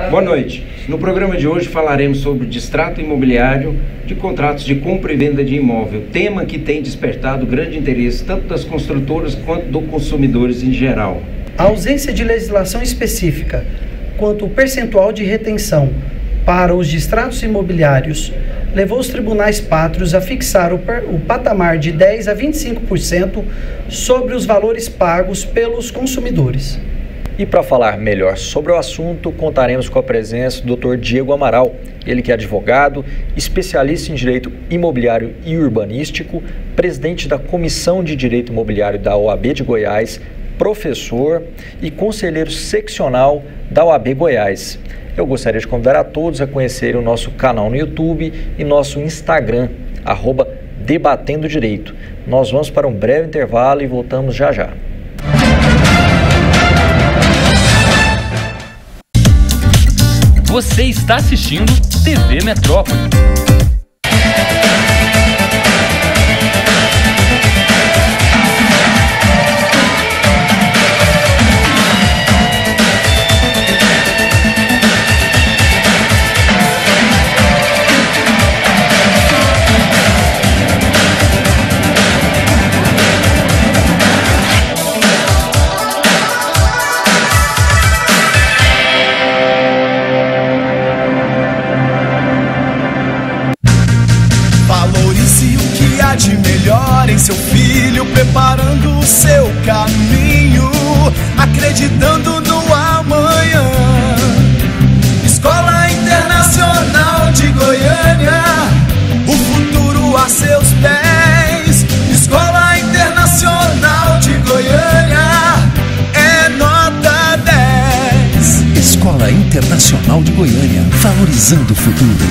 Boa noite. No programa de hoje falaremos sobre o distrato imobiliário de contratos de compra e venda de imóvel, tema que tem despertado grande interesse tanto das construtoras quanto dos consumidores em geral. A ausência de legislação específica quanto ao percentual de retenção para os distratos imobiliários levou os tribunais pátrios a fixar o patamar de 10% a 25% sobre os valores pagos pelos consumidores. E para falar melhor sobre o assunto, contaremos com a presença do Dr. Diego Amaral, ele que é advogado, especialista em direito imobiliário e urbanístico, presidente da Comissão de Direito Imobiliário da OAB de Goiás, professor e conselheiro seccional da OAB Goiás. Eu gostaria de convidar a todos a conhecerem o nosso canal no YouTube e nosso Instagram, @Debatendo Direito. Nós vamos para um breve intervalo e voltamos já já. Você está assistindo TV Metrópole. De melhor em seu filho, preparando o seu caminho, acreditando no amanhã. Escola Internacional de Goiânia, o futuro a seus pés. Escola Internacional de Goiânia, é nota 10. Escola Internacional de Goiânia, valorizando o futuro.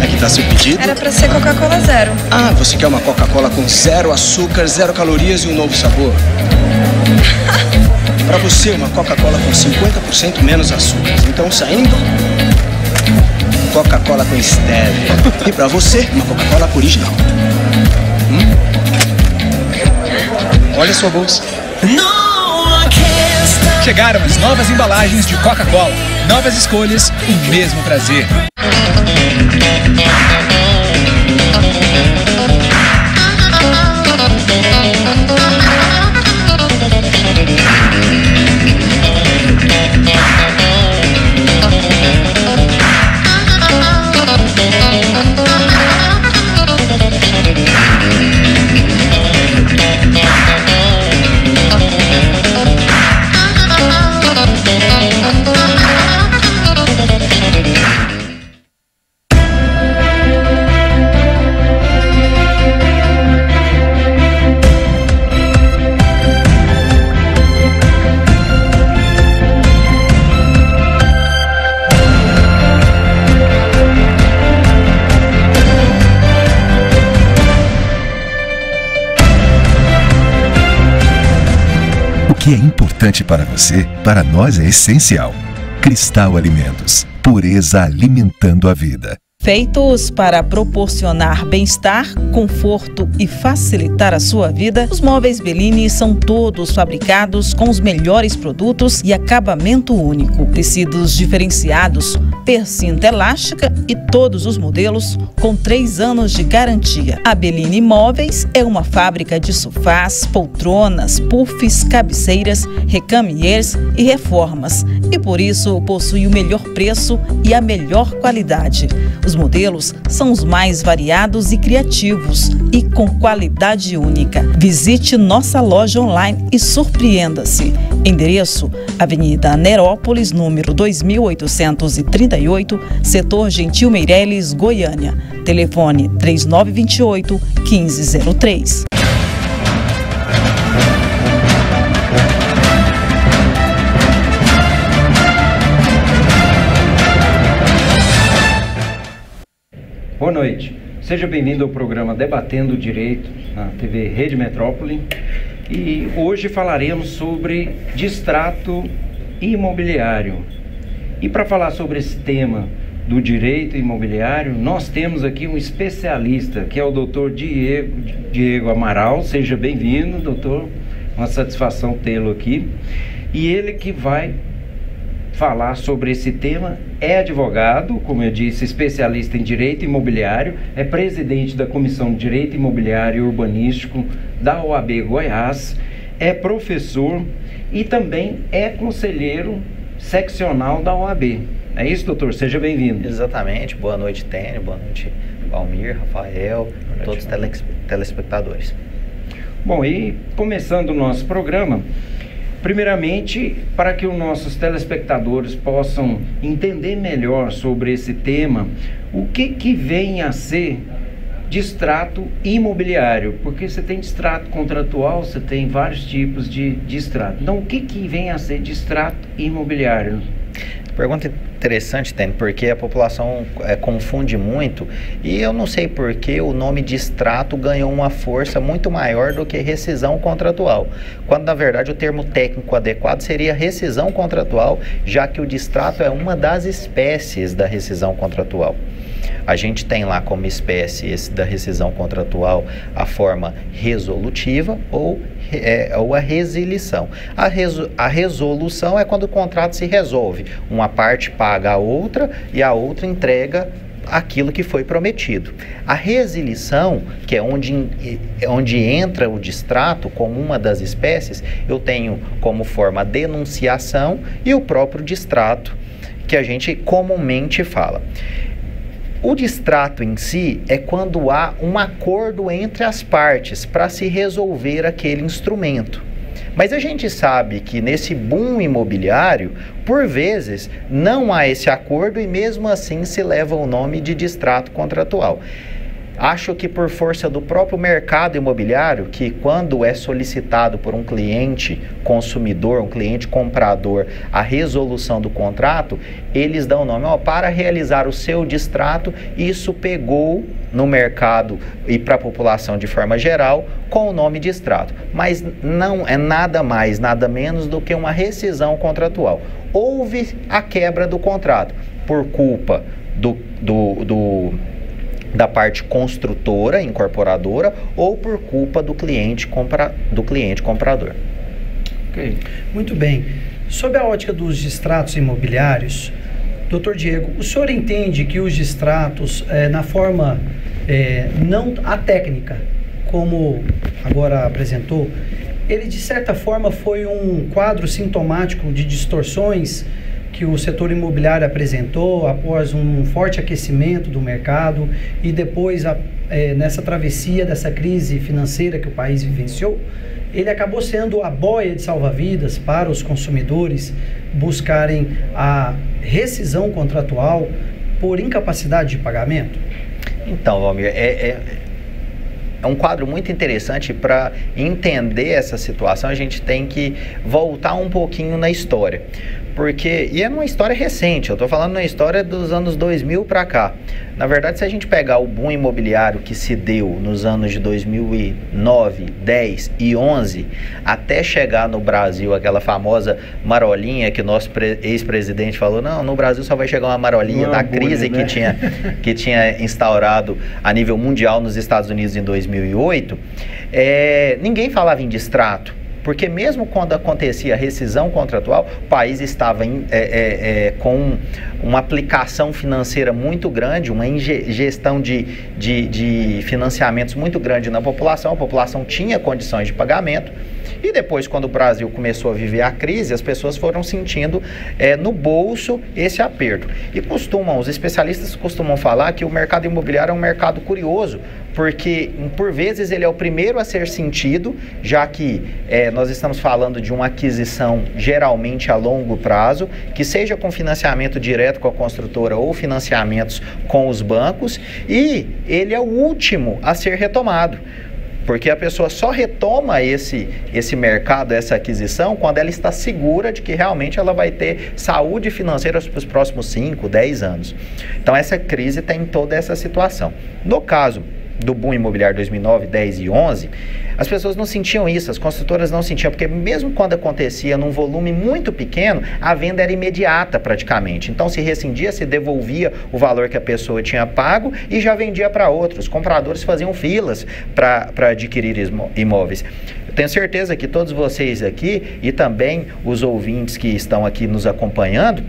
Aqui tá seu pedido. Era pra ser Coca-Cola zero. Ah, você quer uma Coca-Cola com 0 açúcar, 0 calorias e um novo sabor? Pra você, uma Coca-Cola com 50% menos açúcar. Então, saindo, Coca-Cola com stevia. E pra você, uma Coca-Cola original. Olha a sua bolsa. Chegaram as novas embalagens de Coca-Cola. Novas escolhas, o mesmo prazer. O que é importante para você, para nós é essencial. Cristal Alimentos, pureza alimentando a vida. Feitos para proporcionar bem-estar, conforto e facilitar a sua vida, os móveis Bellini são todos fabricados com os melhores produtos e acabamento único. Tecidos diferenciados, percinta elástica e todos os modelos com 3 anos de garantia. A Bellini Móveis é uma fábrica de sofás, poltronas, puffs, cabeceiras, recamiers e reformas e por isso possui o melhor preço e a melhor qualidade. Os modelos são os mais variados e criativos e com qualidade única. Visite nossa loja online e surpreenda-se. Endereço: Avenida Nerópolis, número 2838, setor Gentil Meireles, Goiânia. Telefone 3928-1503. Boa noite. Seja bem-vindo ao programa Debatendo Direito na TV Rede Metrópole. E hoje falaremos sobre distrato imobiliário. E para falar sobre esse tema do direito imobiliário, nós temos aqui um especialista, que é o Dr. Diego Amaral. Seja bem-vindo, doutor. Uma satisfação tê-lo aqui. E ele que vai falar sobre esse tema, é advogado, como eu disse, especialista em direito imobiliário, é presidente da Comissão de Direito Imobiliário e Urbanístico da OAB Goiás, é professor e também é conselheiro seccional da OAB. É isso, doutor? Seja bem-vindo. Exatamente. Boa noite, Tênio. Boa noite, Valmir, Rafael, todos os telespectadores. Bom, e começando o nosso programa, primeiramente, para que os nossos telespectadores possam entender melhor sobre esse tema, o que vem a ser distrato imobiliário? Porque você tem distrato contratual, você tem vários tipos de distrato. Então, o que vem a ser distrato imobiliário? Pergunta interessante, Tênio, porque a população confunde muito e eu não sei por que o nome distrato ganhou uma força muito maior do que rescisão contratual, quando na verdade o termo técnico adequado seria rescisão contratual, já que o distrato é uma das espécies da rescisão contratual. A gente tem lá como espécie da rescisão contratual a forma resolutiva ou a resilição. A resolução é quando o contrato se resolve. Uma parte paga a outra e a outra entrega aquilo que foi prometido. A resilição, que é onde entra o distrato como uma das espécies, eu tenho como forma a denunciação e o próprio distrato, que a gente comumente fala. O distrato em si é quando há um acordo entre as partes para se resolver aquele instrumento. Mas a gente sabe que nesse boom imobiliário, por vezes, não há esse acordo e mesmo assim se leva o nome de distrato contratual. Acho que por força do próprio mercado imobiliário, que quando é solicitado por um cliente consumidor, um cliente comprador, a resolução do contrato, eles dão o nome, para realizar o seu distrato, isso pegou no mercado e para a população de forma geral com o nome distrato. Mas não é nada mais, nada menos do que uma rescisão contratual. Houve a quebra do contrato por culpa da parte construtora, incorporadora, ou por culpa do cliente comprador. Okay. Muito bem. Sob a ótica dos distratos imobiliários, doutor Diego, o senhor entende que os distratos, na forma, não a técnica, como agora apresentou, ele de certa forma foi um quadro sintomático de distorções que o setor imobiliário apresentou após um forte aquecimento do mercado e depois nessa travessia dessa crise financeira que o país vivenciou, ele acabou sendo a boia de salva-vidas para os consumidores buscarem a rescisão contratual por incapacidade de pagamento? Então, Valmir, é um quadro muito interessante. Para entender essa situação, a gente tem que voltar um pouquinho na história. E é uma história recente, eu estou falando uma história dos anos 2000 para cá. Na verdade, se a gente pegar o boom imobiliário que se deu nos anos de 2009, 10 e 11, até chegar no Brasil, aquela famosa marolinha que o nosso ex-presidente falou, não, no Brasil só vai chegar uma marolinha da crise que tinha instaurado a nível mundial nos Estados Unidos em 2008, ninguém falava em distrato. Porque mesmo quando acontecia a rescisão contratual, o país estava com uma aplicação financeira muito grande, uma ingestão de financiamentos muito grande na população, a população tinha condições de pagamento. E depois, quando o Brasil começou a viver a crise, as pessoas foram sentindo no bolso esse aperto. E os especialistas costumam falar que o mercado imobiliário é um mercado curioso, porque por vezes ele é o primeiro a ser sentido, já que nós estamos falando de uma aquisição geralmente a longo prazo, que seja com financiamento direto com a construtora ou financiamentos com os bancos, e ele é o último a ser retomado. Porque a pessoa só retoma esse mercado, essa aquisição, quando ela está segura de que realmente ela vai ter saúde financeira para os próximos 5, 10 anos. Então essa crise tem toda essa situação. No caso do boom imobiliário 2009, 10 e 11, as pessoas não sentiam isso, as construtoras não sentiam, porque mesmo quando acontecia num volume muito pequeno, a venda era imediata praticamente. Então se rescindia, se devolvia o valor que a pessoa tinha pago e já vendia para outros. Os compradores faziam filas para adquirir imóveis. Eu tenho certeza que todos vocês aqui e também os ouvintes que estão aqui nos acompanhando,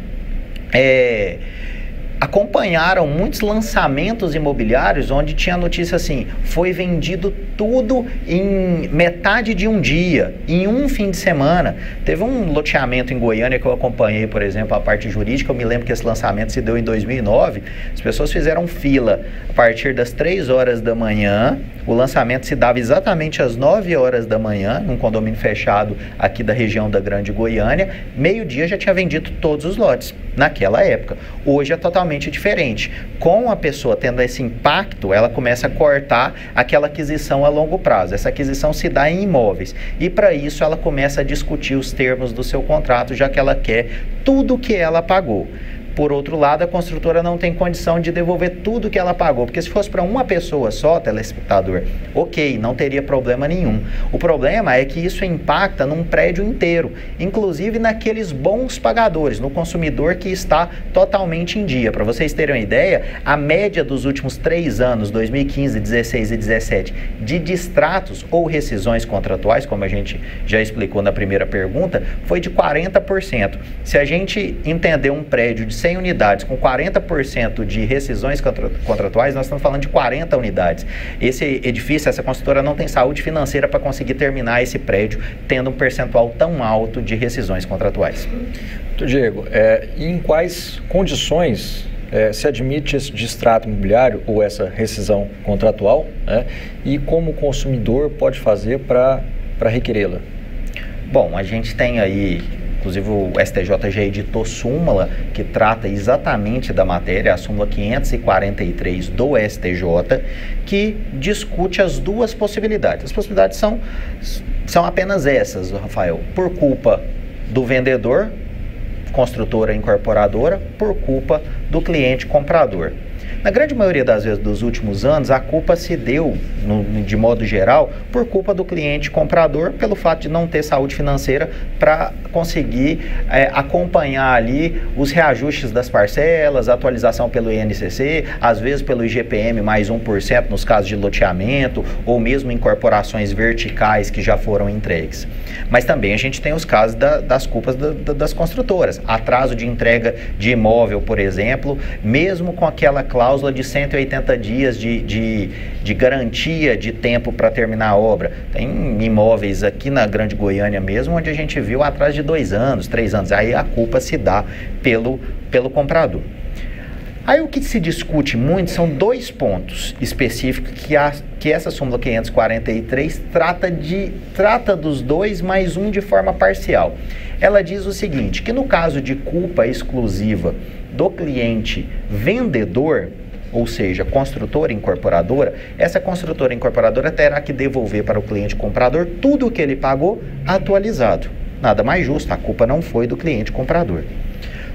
acompanharam muitos lançamentos imobiliários onde tinha notícia assim, foi vendido tudo em metade de um dia, em um fim de semana. Teve um loteamento em Goiânia que eu acompanhei, por exemplo, a parte jurídica. Eu me lembro que esse lançamento se deu em 2009. As pessoas fizeram fila a partir das 3 horas da manhã. O lançamento se dava exatamente às 9 horas da manhã, num condomínio fechado aqui da região da Grande Goiânia. Meio-dia já tinha vendido todos os lotes naquela época. Hoje é totalmente diferente. Com a pessoa tendo esse impacto, ela começa a cortar aquela aquisição a longo prazo. Essa aquisição se dá em imóveis. E para isso ela começa a discutir os termos do seu contrato, já que ela quer tudo que ela pagou. Por outro lado, a construtora não tem condição de devolver tudo que ela pagou, porque se fosse para uma pessoa só, telespectador, ok, não teria problema nenhum. O problema é que isso impacta num prédio inteiro, inclusive naqueles bons pagadores, no consumidor que está totalmente em dia. Para vocês terem uma ideia, a média dos últimos 3 anos, 2015, 16 e 17, de distratos ou rescisões contratuais, como a gente já explicou na primeira pergunta, foi de 40%. Se a gente entender um prédio de 100 unidades com 40% de rescisões contratuais, nós estamos falando de 40 unidades. Esse edifício, essa construtora não tem saúde financeira para conseguir terminar esse prédio tendo um percentual tão alto de rescisões contratuais. Diego, em quais condições se admite esse distrato imobiliário ou essa rescisão contratual, né? E como o consumidor pode fazer para requerê-la? Bom, a gente tem aí, inclusive o STJ já editou súmula que trata exatamente da matéria, a súmula 543 do STJ, que discute as duas possibilidades. As possibilidades são apenas essas, Rafael, por culpa do vendedor, construtora incorporadora, por culpa do cliente comprador. Na grande maioria das vezes dos últimos anos, a culpa se deu, de modo geral, por culpa do cliente comprador, pelo fato de não ter saúde financeira para conseguir acompanhar ali os reajustes das parcelas, atualização pelo INCC, às vezes pelo IGPM mais 1% nos casos de loteamento, ou mesmo incorporações verticais que já foram entregues. Mas também a gente tem os casos das culpas das construtoras. Atraso de entrega de imóvel, por exemplo, mesmo com aquela cláusula de 180 dias de garantia de tempo para terminar a obra. Tem imóveis aqui na Grande Goiânia mesmo, onde a gente viu atrás de 2 anos, 3 anos. Aí a culpa se dá pelo comprador. Aí o que se discute muito são 2 pontos específicos que essa súmula 543 trata dos 2, mais um de forma parcial. Ela diz o seguinte, que no caso de culpa exclusiva do cliente vendedor, ou seja, construtora incorporadora, essa construtora incorporadora terá que devolver para o cliente comprador tudo o que ele pagou atualizado. Nada mais justo, a culpa não foi do cliente comprador.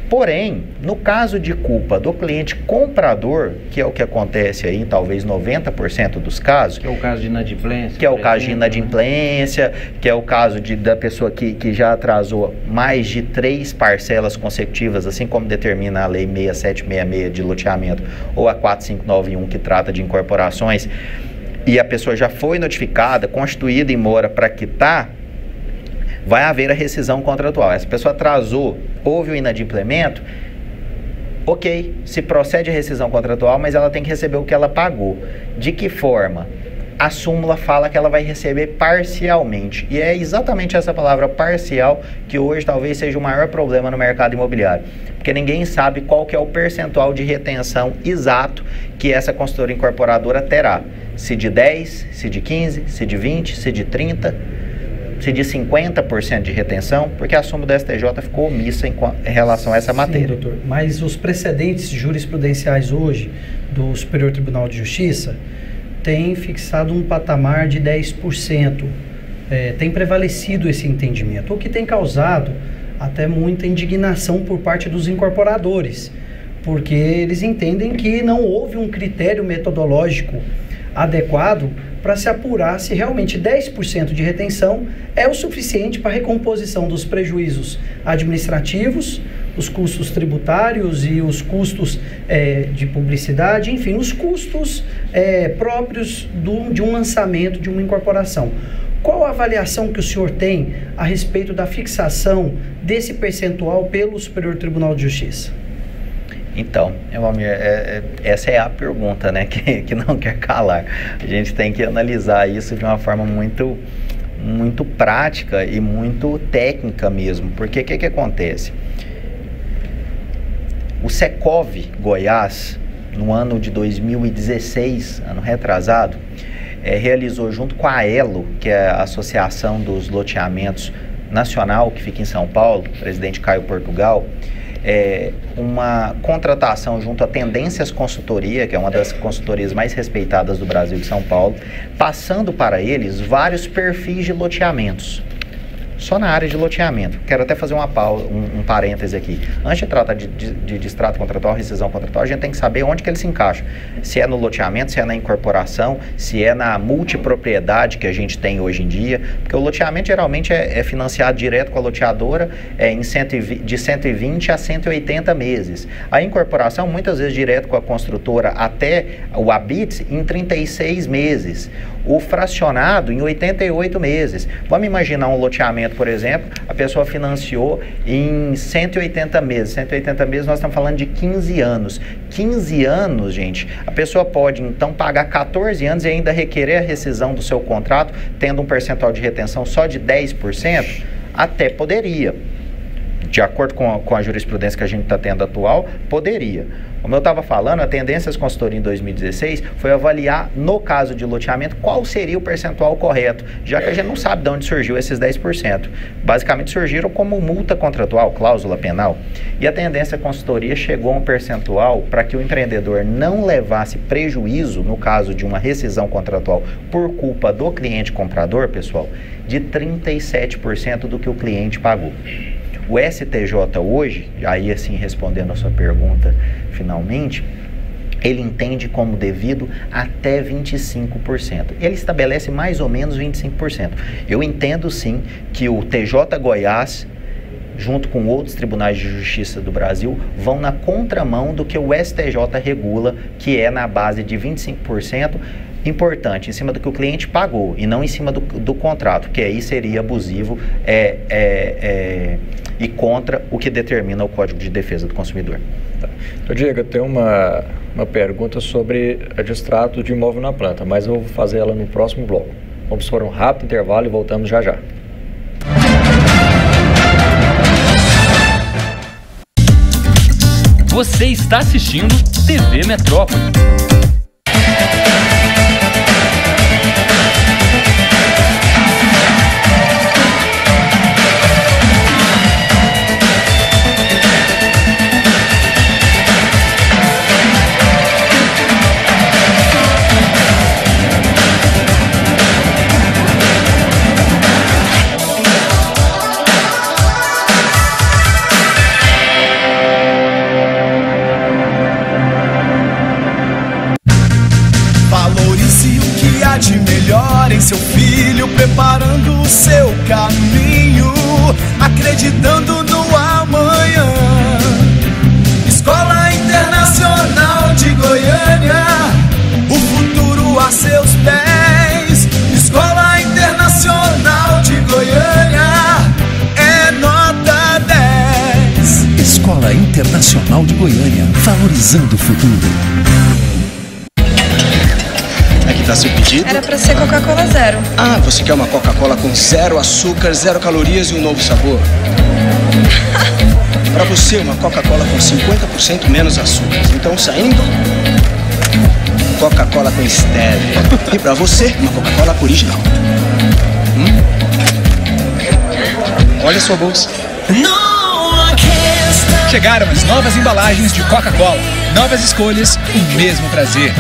Porém, no caso de culpa do cliente comprador, que é o que acontece aí em talvez 90% dos casos... Que é o caso de inadimplência. Que é o caso de inadimplência, que é o caso da pessoa que já atrasou mais de 3 parcelas consecutivas, assim como determina a Lei 6766 de loteamento, ou a 4591 que trata de incorporações, e a pessoa já foi notificada, constituída em mora para quitar, vai haver a rescisão contratual. Essa pessoa atrasou, houve o inadimplemento, ok, se procede a rescisão contratual, mas ela tem que receber o que ela pagou. De que forma? A súmula fala que ela vai receber parcialmente. E é exatamente essa palavra parcial que hoje talvez seja o maior problema no mercado imobiliário. Porque ninguém sabe qual que é o percentual de retenção exato que essa consultora incorporadora terá. Se de 10, se de 15, se de 20, se de 30... se de 50% de retenção, porque a súmula do STJ ficou omissa em relação a essa matéria. Sim, doutor. Mas os precedentes jurisprudenciais hoje do Superior Tribunal de Justiça têm fixado um patamar de 10%. Tem prevalecido esse entendimento, o que tem causado até muita indignação por parte dos incorporadores, porque eles entendem que não houve um critério metodológico adequado para se apurar se realmente 10% de retenção é o suficiente para a recomposição dos prejuízos administrativos, os custos tributários e os custos de publicidade, enfim, os custos próprios de um lançamento, de uma incorporação. Qual a avaliação que o senhor tem a respeito da fixação desse percentual pelo Superior Tribunal de Justiça? Então, essa é a pergunta, né, que não quer calar. A gente tem que analisar isso de uma forma muito prática e muito técnica mesmo. Porque o que acontece? O Secov Goiás, no ano de 2016, ano retrasado, realizou junto com a Elo, que é a Associação dos Loteamentos Nacional, que fica em São Paulo, o presidente Caio Portugal, uma contratação junto à Tendências Consultoria, que é uma das consultorias mais respeitadas do Brasil e de São Paulo, passando para eles vários perfis de loteamentos. Só na área de loteamento. Quero até fazer um parêntese aqui. Antes de tratar de distrato contratual, rescisão contratual, a gente tem que saber onde que ele se encaixa. Se é no loteamento, se é na incorporação, se é na multipropriedade que a gente tem hoje em dia. Porque o loteamento geralmente é financiado direto com a loteadora de 120 a 180 meses. A incorporação, muitas vezes, direto com a construtora até o habite em 36 meses. O fracionado em 88 meses. Vamos imaginar um loteamento, por exemplo, a pessoa financiou em 180 meses. 180 meses nós estamos falando de 15 anos. 15 anos, gente, a pessoa pode então pagar 14 anos e ainda requerer a rescisão do seu contrato, tendo um percentual de retenção só de 10%? Até poderia. De acordo com a jurisprudência que a gente está tendo atual, poderia. Como eu estava falando, a Tendências Consultoria em 2016 foi avaliar, no caso de loteamento, qual seria o percentual correto, já que a gente não sabe de onde surgiu esses 10%. Basicamente surgiram como multa contratual, cláusula penal. E a Tendência Consultoria chegou a um percentual para que o empreendedor não levasse prejuízo, no caso de uma rescisão contratual, por culpa do cliente comprador, pessoal, de 37% do que o cliente pagou. O STJ hoje, aí assim respondendo a sua pergunta finalmente, ele entende como devido até 25%. Ele estabelece mais ou menos 25%. Eu entendo sim que o TJ Goiás, junto com outros tribunais de justiça do Brasil, vão na contramão do que o STJ regula, que é na base de 25%, importante, em cima do que o cliente pagou e não em cima do contrato, que aí seria abusivo e contra o que determina o Código de Defesa do Consumidor. Tá. Então, Diego, eu tenho uma pergunta sobre a distrato de imóvel na planta, mas eu vou fazer ela no próximo bloco. Vamos por um rápido intervalo e voltamos já já. Você está assistindo TV Metrópole. De melhor em seu filho, preparando o seu caminho, acreditando no amanhã. Escola Internacional de Goiânia, o futuro a seus pés. Escola Internacional de Goiânia, é nota 10. Escola Internacional de Goiânia, valorizando o futuro. Aqui tá seu pedido. Era pra ser Coca-Cola zero. Ah, você quer uma Coca-Cola com 0 açúcar, 0 calorias e um novo sabor? Pra você, uma Coca-Cola com 50% menos açúcar. Então, saindo, Coca-Cola com stevia. E pra você, uma Coca-Cola original. Olha a sua bolsa. Chegaram as novas embalagens de Coca-Cola. Novas escolhas, o mesmo prazer.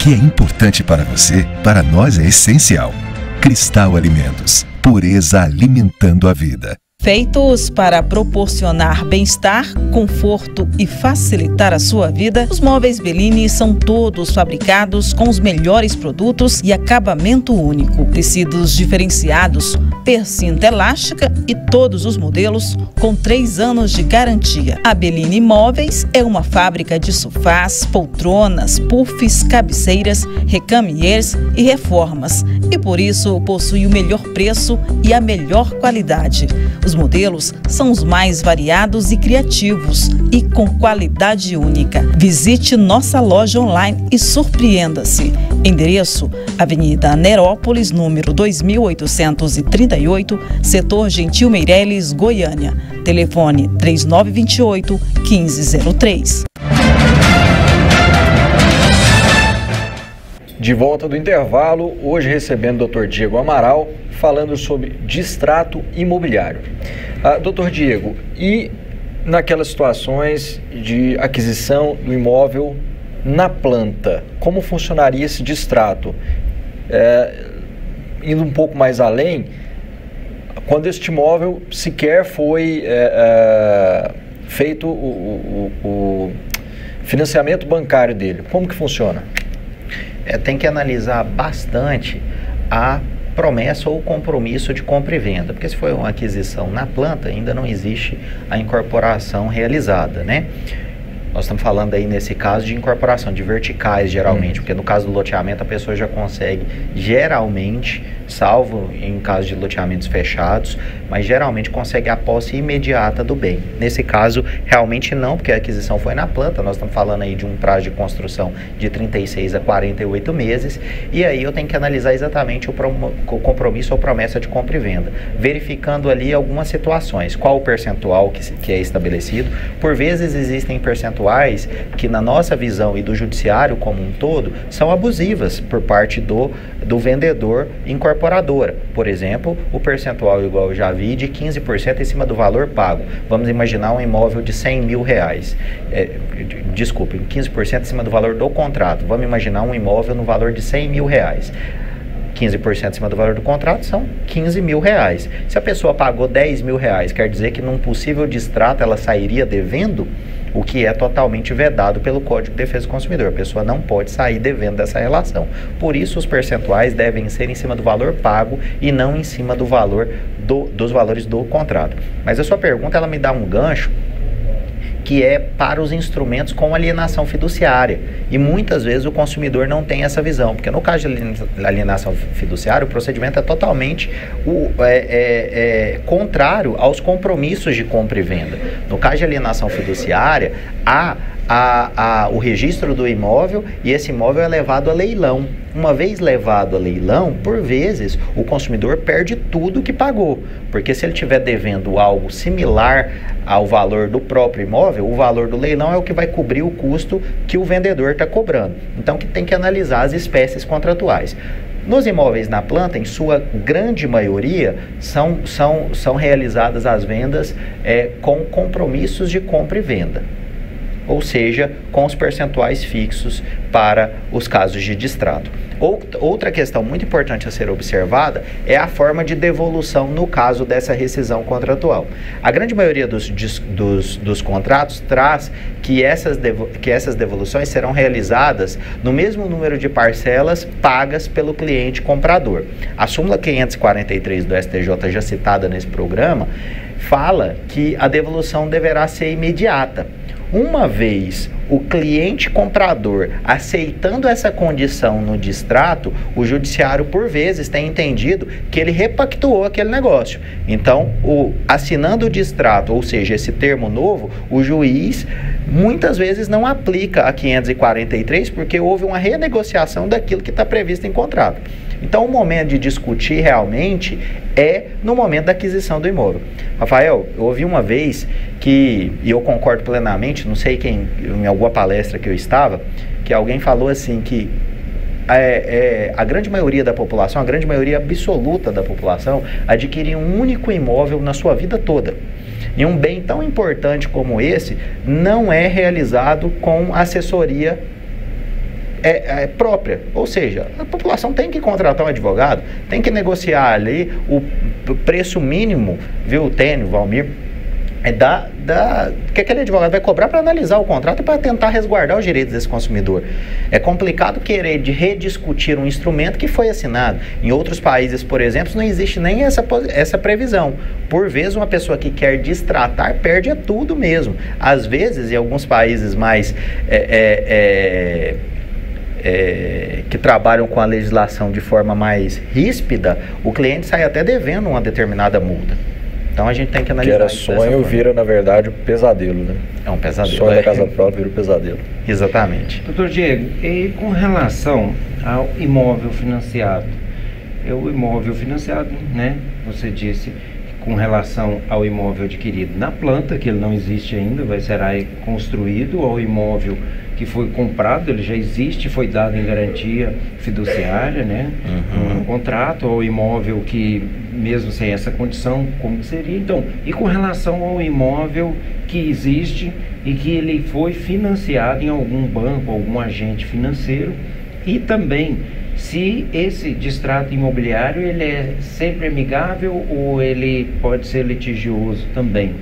que é importante para você, para nós é essencial. Cristal Alimentos, pureza alimentando a vida. Feitos para proporcionar bem-estar, conforto e facilitar a sua vida, os móveis Bellini são todos fabricados com os melhores produtos e acabamento único. Tecidos diferenciados, percinta elástica e todos os modelos com 3 anos de garantia. A Bellini Móveis é uma fábrica de sofás, poltronas, puffs, cabeceiras, recamiers e reformas e por isso possui o melhor preço e a melhor qualidade. Os modelos são os mais variados e criativos e com qualidade única. Visite nossa loja online e surpreenda-se. Endereço: Avenida Nerópolis, número 2838, setor Gentil Meireles, Goiânia. Telefone 3928-1503. De volta do intervalo, hoje recebendo o Dr. Diego Amaral, falando sobre distrato imobiliário. Dr. Diego, e naquelas situações de aquisição do imóvel na planta, como funcionaria esse distrato? Indo um pouco mais além, quando este imóvel sequer foi feito o financiamento bancário dele, como que funciona? Tem que analisar bastante a promessa ou compromisso de compra e venda, porque se foi uma aquisição na planta, ainda não existe a incorporação realizada, né? Nós estamos falando aí nesse caso de incorporação, de verticais geralmente, porque no caso do loteamento a pessoa já consegue geralmente, salvo em caso de loteamentos fechados, mas geralmente consegue a posse imediata do bem. Nesse caso, realmente não, porque a aquisição foi na planta, nós estamos falando aí de um prazo de construção de 36 a 48 meses, e aí eu tenho que analisar exatamente o compromisso ou promessa de compra e venda, verificando ali algumas situações, qual o percentual que é estabelecido. Por vezes existem percentuais que na nossa visão e do judiciário como um todo são abusivas por parte do vendedor incorporadora. Por exemplo, o percentual, igual eu já vi, de 15% em cima do valor pago. Vamos imaginar um imóvel de 100 mil reais. 15% em cima do valor do contrato. Vamos imaginar um imóvel no valor de 100 mil reais. 15% em cima do valor do contrato são 15 mil reais. Se a pessoa pagou 10 mil reais, quer dizer que num possível distrato ela sairia devendo, o que é totalmente vedado pelo Código de Defesa do Consumidor. A pessoa não pode sair devendo dessa relação. Por isso, os percentuais devem ser em cima do valor pago e não em cima do valor dos valores do contrato. Mas a sua pergunta, ela me dá um gancho que é para os instrumentos com alienação fiduciária. E muitas vezes o consumidor não tem essa visão, porque no caso de alienação fiduciária, o procedimento é totalmente contrário aos compromissos de compra e venda. No caso de alienação fiduciária, há o registro do imóvel e esse imóvel é levado a leilão. Uma vez levado a leilão, por vezes, o consumidor perde tudo que pagou, porque se ele estiver devendo algo similar ao valor do próprio imóvel, o valor do leilão é o que vai cobrir o custo que o vendedor está cobrando. Então, que tem que analisar as espécies contratuais. Nos imóveis na planta, em sua grande maioria, são realizadas as vendas com compromissos de compra e venda, ou seja, com os percentuais fixos para os casos de distrato. Outra questão muito importante a ser observada é a forma de devolução no caso dessa rescisão contratual. A grande maioria dos contratos traz que essas devoluções serão realizadas no mesmo número de parcelas pagas pelo cliente comprador. A súmula 543 do STJ, já citada nesse programa, fala que a devolução deverá ser imediata. Uma vez o cliente comprador aceitando essa condição no distrato, o judiciário, por vezes, tem entendido que ele repactuou aquele negócio. Então, assinando o distrato, ou seja, esse termo novo, o juiz muitas vezes não aplica a 543 porque houve uma renegociação daquilo que está previsto em contrato. Então, o momento de discutir realmente é no momento da aquisição do imóvel. Rafael, eu ouvi uma vez e eu concordo plenamente, não sei quem, em alguma palestra que eu estava, que alguém falou assim que a grande maioria da população, a grande maioria absoluta da população, adquire um único imóvel na sua vida toda. E um bem tão importante como esse não é realizado com assessoria própria. Ou seja, a população tem que contratar um advogado, tem que negociar ali o preço mínimo, viu, Tênio, Valmir, que aquele advogado vai cobrar para analisar o contrato e para tentar resguardar os direitos desse consumidor. É complicado querer rediscutir um instrumento que foi assinado. Em outros países, por exemplo, não existe nem essa previsão. Por vezes, uma pessoa que quer destratar perde tudo mesmo. Às vezes, em alguns países mais que trabalham com a legislação de forma mais ríspida, o cliente sai até devendo uma determinada multa. Então a gente tem que analisar. Que era sonho, vira na verdade um pesadelo, né? É um pesadelo. Sonho da casa própria vira um pesadelo. Exatamente. Doutor Diego, e com relação ao imóvel financiado? O imóvel financiado, né? Você disse com relação ao imóvel adquirido na planta, que ele não existe ainda, será construído, ou imóvel que foi comprado, ele já existe, foi dado em garantia fiduciária, né? Um contrato, ou imóvel que, mesmo sem essa condição, como que seria? Então, e com relação ao imóvel que existe e que ele foi financiado em algum banco, algum agente financeiro, e também se esse distrato imobiliário ele é sempre amigável ou ele pode ser litigioso também?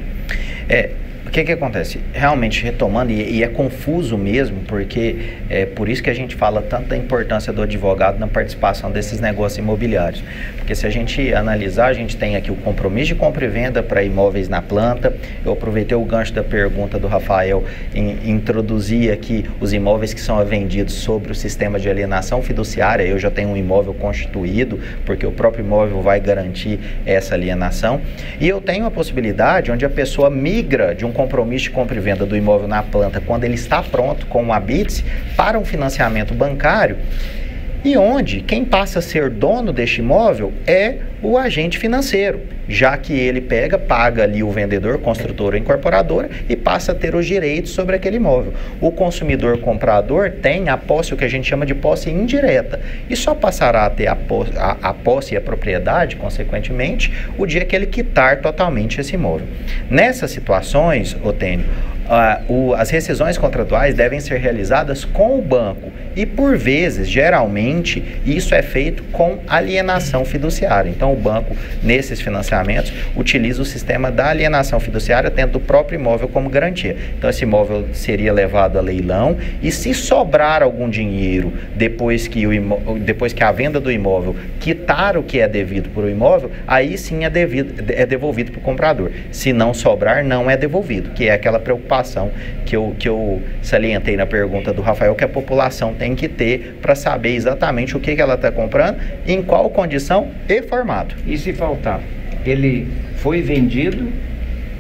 O que acontece? Realmente, retomando, e é confuso mesmo, porque é por isso que a gente fala tanto da importância do advogado na participação desses negócios imobiliários. Porque se a gente analisar, a gente tem aqui o compromisso de compra e venda para imóveis na planta. Eu aproveitei o gancho da pergunta do Rafael em introduzir aqui os imóveis que são vendidos sobre o sistema de alienação fiduciária. Eu já tenho um imóvel constituído, porque o próprio imóvel vai garantir essa alienação. E eu tenho a possibilidade onde a pessoa migra de um compromisso de compra e venda do imóvel na planta quando ele está pronto com o habite para um financiamento bancário, e onde quem passa a ser dono deste imóvel é o agente financeiro, já que ele paga ali o vendedor, construtora ou incorporadora, e passa a ter os direitos sobre aquele imóvel. O consumidor comprador tem a posse, o que a gente chama de posse indireta, e só passará a ter a posse e a propriedade, consequentemente, o dia que ele quitar totalmente esse imóvel. Nessas situações, Otênio, as rescisões contratuais devem ser realizadas com o banco e, por vezes, geralmente, isso é feito com alienação fiduciária. Então, o banco, nesses financiamentos, utiliza o sistema da alienação fiduciária, tendo o próprio imóvel como garantia. Então, esse imóvel seria levado a leilão e, se sobrar algum dinheiro depois que a venda do imóvel quitar o que é devido por o imóvel, aí sim é devolvido para o comprador. Se não sobrar, não é devolvido, que é aquela preocupação que eu salientei na pergunta do Rafael, que a população tem que ter para saber exatamente o que ela está comprando, em qual condição e formato. E se faltar? Ele foi vendido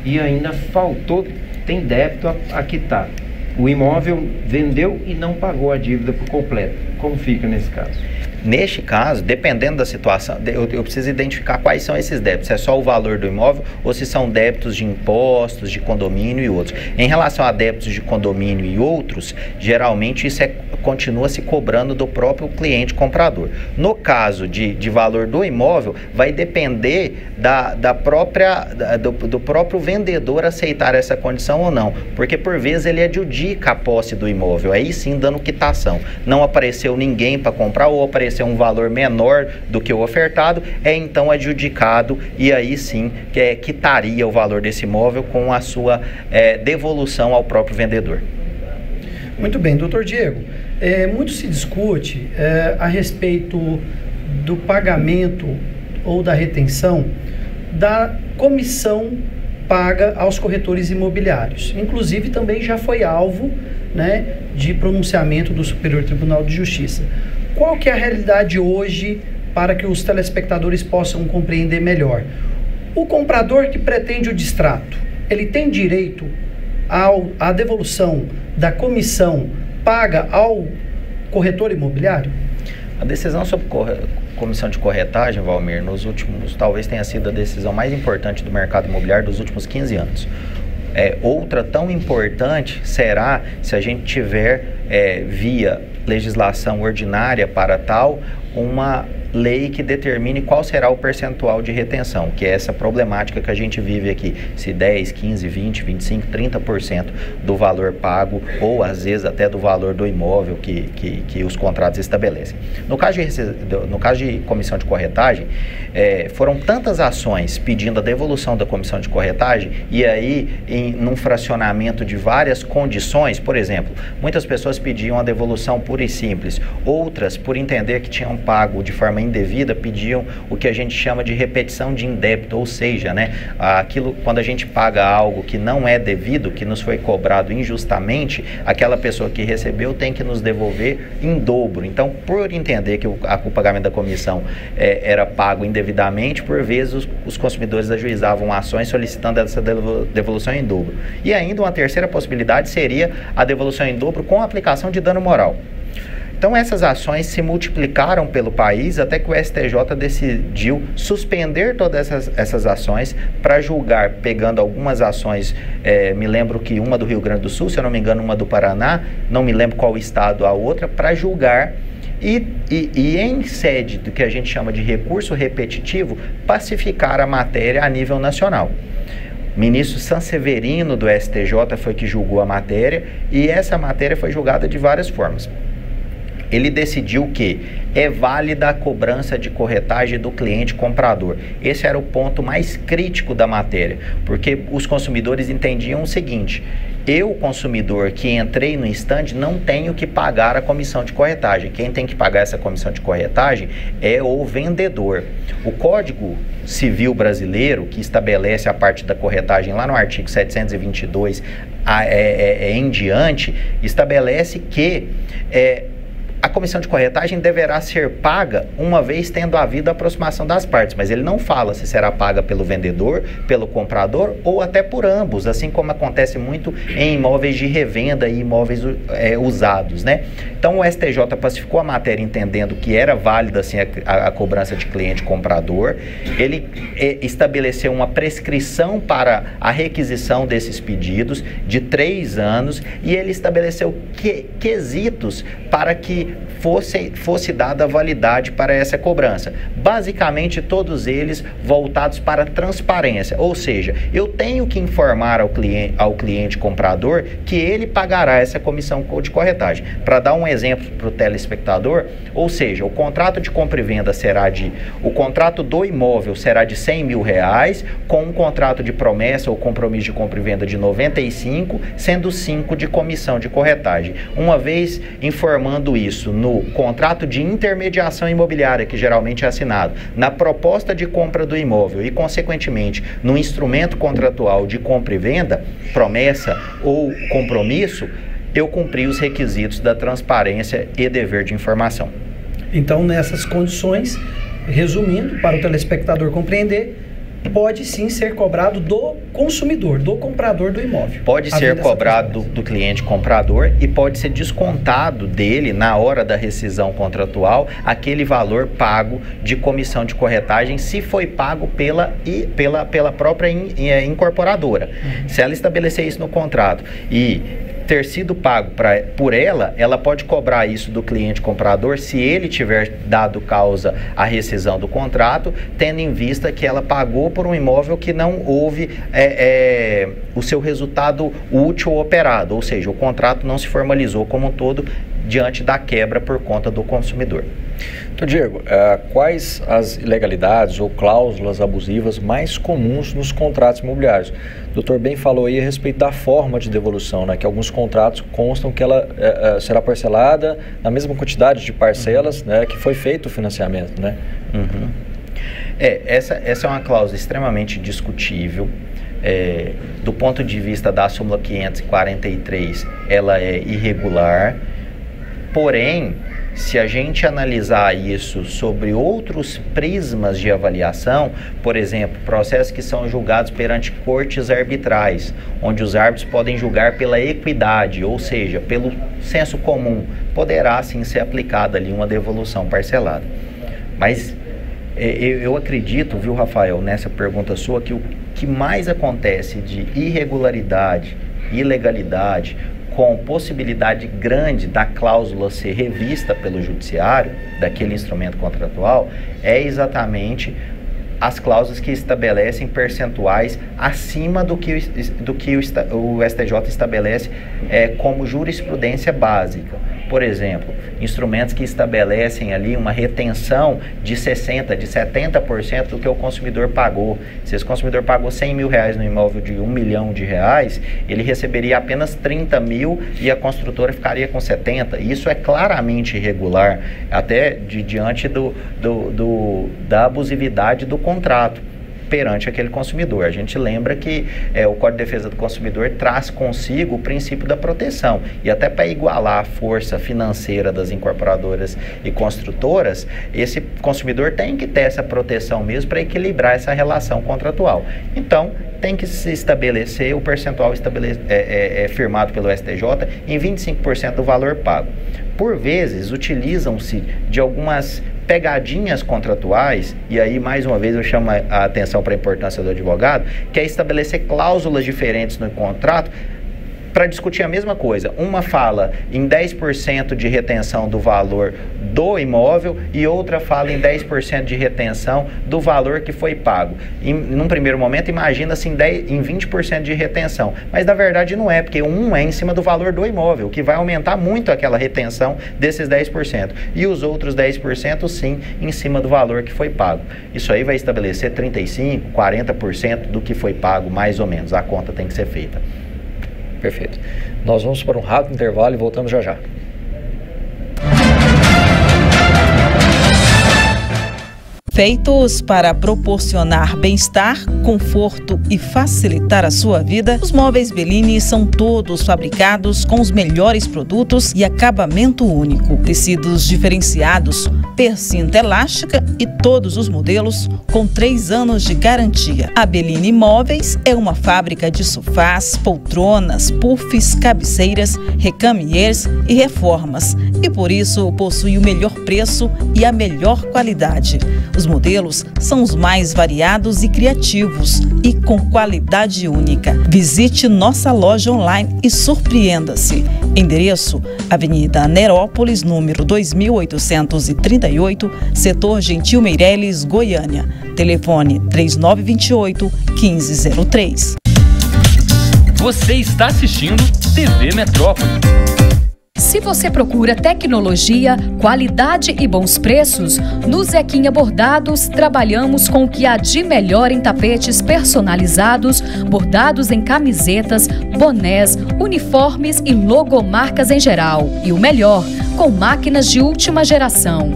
e ainda faltou, tem débito a quitar. O imóvel vendeu e não pagou a dívida por completo. Como fica nesse caso? Neste caso, dependendo da situação, eu preciso identificar quais são esses débitos. Se é só o valor do imóvel ou se são débitos de impostos, de condomínio e outros. Em relação a débitos de condomínio e outros, geralmente isso continua se cobrando do próprio cliente comprador. No caso de valor do imóvel, vai depender do próprio vendedor aceitar essa condição ou não. Porque por vezes ele adjudica a posse do imóvel, aí sim dando quitação. Não apareceu ninguém para comprar ou apareceu um valor menor do que o ofertado, é então adjudicado e aí sim quitaria o valor desse imóvel com a sua devolução ao próprio vendedor. Muito bem, doutor Diego, muito se discute a respeito do pagamento ou da retenção da comissão paga aos corretores imobiliários. Inclusive também já foi alvo, né, de pronunciamento do Superior Tribunal de Justiça. Qual que é a realidade hoje para que os telespectadores possam compreender melhor? O comprador que pretende o distrato, ele tem direito à devolução da comissão paga ao corretor imobiliário? A decisão sobre comissão de corretagem, Valmir, nos últimos, talvez tenha sido a decisão mais importante do mercado imobiliário dos últimos 15 anos. Outra tão importante será se a gente tiver via legislação ordinária para tal lei que determine qual será o percentual de retenção, que é essa problemática que a gente vive aqui, se 10, 15, 20, 25, 30% do valor pago, ou às vezes até do valor do imóvel que os contratos estabelecem. No caso de comissão de corretagem, foram tantas ações pedindo a devolução da comissão de corretagem, e aí num fracionamento de várias condições. Por exemplo, muitas pessoas pediam a devolução pura e simples, outras, por entender que tinham pago de forma indevida, pediam o que a gente chama de repetição de indébito, ou seja, aquilo, quando a gente paga algo que não é devido, que nos foi cobrado injustamente, aquela pessoa que recebeu tem que nos devolver em dobro. Então, por entender que o pagamento da comissão era pago indevidamente, por vezes os consumidores ajuizavam ações solicitando essa devolução em dobro. E ainda uma terceira possibilidade seria a devolução em dobro com aplicação de dano moral. Então, essas ações se multiplicaram pelo país até que o STJ decidiu suspender todas essas ações para julgar, pegando algumas ações, me lembro que uma do Rio Grande do Sul, se eu não me engano, uma do Paraná, não me lembro qual estado a outra, para julgar e em sede do que a gente chama de recurso repetitivo, pacificar a matéria a nível nacional. O ministro Sanseverino do STJ foi que julgou a matéria, e essa matéria foi julgada de várias formas. Ele decidiu que é válida a cobrança de corretagem do cliente comprador. Esse era o ponto mais crítico da matéria, porque os consumidores entendiam o seguinte: eu, consumidor, que entrei no instante, não tenho que pagar a comissão de corretagem. Quem tem que pagar essa comissão de corretagem é o vendedor. O Código Civil Brasileiro, que estabelece a parte da corretagem lá no artigo 722 em diante, estabelece que a comissão de corretagem deverá ser paga uma vez tendo havido a aproximação das partes, mas ele não fala se será paga pelo vendedor, pelo comprador ou até por ambos, assim como acontece muito em imóveis de revenda e imóveis usados, né? Então o STJ pacificou a matéria entendendo que era válida assim a cobrança de cliente comprador. Ele estabeleceu uma prescrição para a requisição desses pedidos de 3 anos, e ele estabeleceu quesitos para que fosse dada validade para essa cobrança. Basicamente, todos eles voltados para transparência, ou seja, eu tenho que informar ao cliente comprador que ele pagará essa comissão de corretagem. Para dar um exemplo para o telespectador, ou seja, o contrato de compra e venda o contrato do imóvel será de R$100 mil, com um contrato de promessa ou compromisso de compra e venda de 95, sendo 5 de comissão de corretagem. Uma vez informando isso no contrato de intermediação imobiliária, que geralmente é assinado, na proposta de compra do imóvel e, consequentemente, no instrumento contratual de compra e venda, promessa ou compromisso, eu cumpri os requisitos da transparência e dever de informação. Então, nessas condições, resumindo, para o telespectador compreender, pode sim ser cobrado do consumidor, do comprador do imóvel. Pode ser cobrado do cliente comprador, e pode ser descontado dele, na hora da rescisão contratual, aquele valor pago de comissão de corretagem, se foi pago pela própria incorporadora. Se ela estabelecer isso no contrato e ter sido pago por ela pode cobrar isso do cliente comprador se ele tiver dado causa à rescisão do contrato, tendo em vista que ela pagou por um imóvel que não houve o seu resultado útil operado, ou seja, o contrato não se formalizou como um todo diante da quebra por conta do consumidor. Então, Diego, quais as ilegalidades ou cláusulas abusivas mais comuns nos contratos imobiliários? O doutor bem falou aí a respeito da forma de devolução, né? Que alguns contratos constam que ela será parcelada na mesma quantidade de parcelas, né, que foi feito o financiamento, né? Essa é uma cláusula extremamente discutível. Do ponto de vista da súmula 543, ela é irregular, porém, se a gente analisar isso sobre outros prismas de avaliação, por exemplo, processos que são julgados perante cortes arbitrais, onde os árbitros podem julgar pela equidade, ou seja, pelo senso comum, poderá sim ser aplicada ali uma devolução parcelada. Mas eu acredito, viu, Rafael, nessa pergunta sua, que o que mais acontece de irregularidade, ilegalidade, com possibilidade grande da cláusula ser revista pelo judiciário, daquele instrumento contratual, é exatamente as cláusulas que estabelecem percentuais acima do que o STJ estabelece como jurisprudência básica. Por exemplo, instrumentos que estabelecem ali uma retenção de 60%, de 70% do que o consumidor pagou. Se esse consumidor pagou R$100 mil no imóvel de R$1 milhão, ele receberia apenas 30 mil e a construtora ficaria com 70. Isso é claramente irregular, até diante da abusividade do contrato perante aquele consumidor. A gente lembra que o Código de Defesa do Consumidor traz consigo o princípio da proteção, e até para igualar a força financeira das incorporadoras e construtoras, esse consumidor tem que ter essa proteção mesmo para equilibrar essa relação contratual. Então, tem que se estabelecer o percentual firmado pelo STJ em 25% do valor pago. Por vezes, utilizam-se de algumas pegadinhas contratuais, e aí mais uma vez eu chamo a atenção para a importância do advogado, que é estabelecer cláusulas diferentes no contrato para discutir a mesma coisa. Uma fala em 10% de retenção do valor do imóvel e outra fala em 10% de retenção do valor que foi pago. Num primeiro momento, imagina-se em 20% de retenção, mas na verdade não é, porque um é em cima do valor do imóvel, que vai aumentar muito aquela retenção desses 10%, e os outros 10% sim em cima do valor que foi pago. Isso aí vai estabelecer 35%, 40% do que foi pago, mais ou menos. A conta tem que ser feita. Perfeito. Nós vamos para um rápido intervalo e voltamos já já. Feitos para proporcionar bem-estar, conforto e facilitar a sua vida, os móveis Bellini são todos fabricados com os melhores produtos e acabamento único. Tecidos diferenciados, percinta elástica e todos os modelos com 3 anos de garantia. A Bellini Móveis é uma fábrica de sofás, poltronas, puffs, cabeceiras, recamiers e reformas, e por isso possui o melhor preço e a melhor qualidade. Os modelos são os mais variados e criativos e com qualidade única. Visite nossa loja online e surpreenda-se. Endereço: Avenida Nerópolis, número 2838, setor Gentil Meireles, Goiânia. Telefone 3928-1503. Você está assistindo TV Metrópole. Se você procura tecnologia, qualidade e bons preços, no Zequinha Bordados trabalhamos com o que há de melhor em tapetes personalizados, bordados em camisetas, bonés, uniformes e logomarcas em geral. E o melhor, com máquinas de última geração.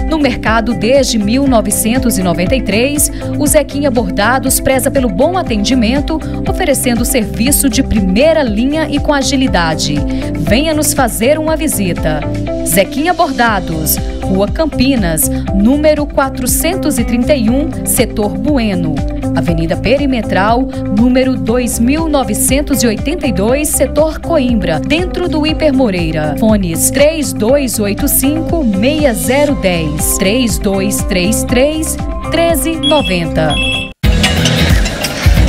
No mercado desde 1993, o Zequinha Bordados preza pelo bom atendimento, oferecendo serviço de primeira linha e com agilidade. Venha nos fazer uma visita. Zequinha Bordados, Rua Campinas, número 431, Setor Bueno. Avenida Perimetral, número 2982, Setor Coimbra, dentro do Hiper Moreira. Fones 3285-6010, 3233-1390.